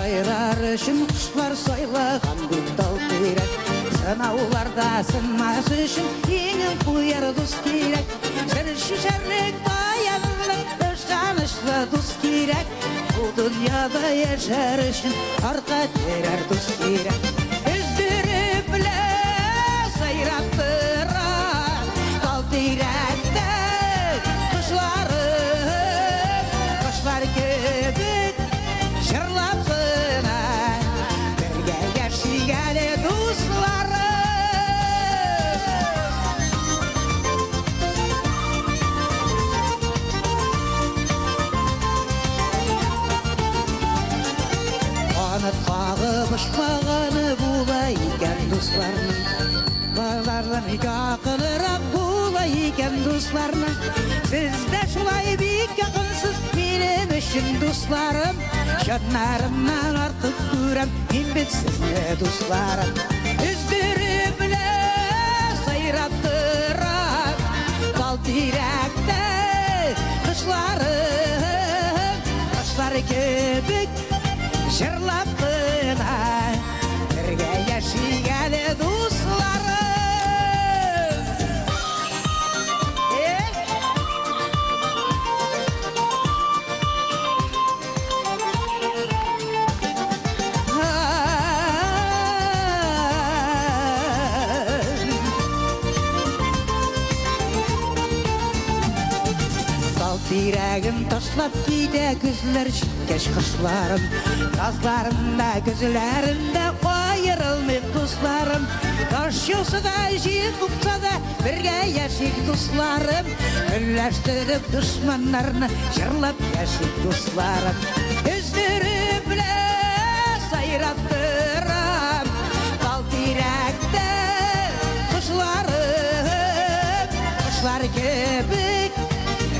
сайрар үшін құшқар сойлаған гүл тал керек. Сынауларда сынмас үшін еңін қояр дос керек. Жүрші жәррек баянлық жанышты дос керек. Бұл дүнияда ешер үшін арқа терер дос керек. Өздері біле сайрап тұрар тал теректі құшлар кебік жырлап қына бірге яшигәлі дуслары. Қағып ұшпағаны бұла екен дусларының, балардан жақынырақ бұла екен дусларының. Сізді шулай бек жақынсыз менің үшін дусларым, жанарымнан артық көрем мен бет сізді дусларым. Өздері біле сайрап тұрар тал теректі құшлар кебік жырлап қына бірге яшигәлі дуслары. Тал терегін ташлап кейде күзлер жеткеш қышларым, жазларымда күзлерімде қайырылмек дусларым. Таш жолсыда жиын бұқса да бірге яшик дусларым, үрләштіріп дұшманларны жырлап яшик дусларым. Өздері біле сайрап тұрам тал теректі құшлар кебік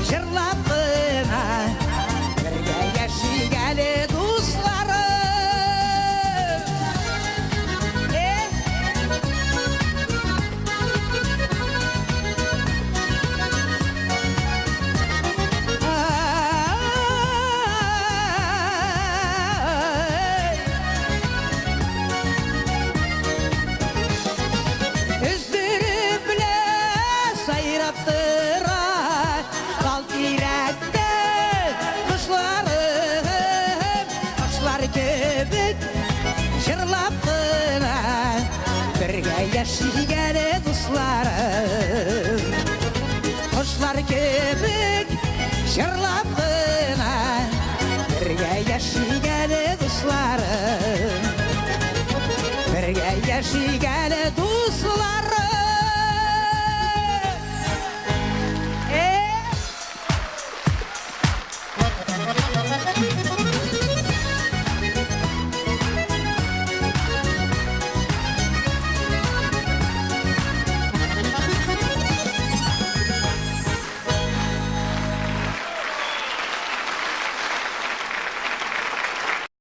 жырлап қына бірге яшигәлі дуслары. Өздері біле сайрап тұрар тал теректі құшлар кебік жырлап қына бірге яшигәлі дусларым. Құшлар кебік жырлап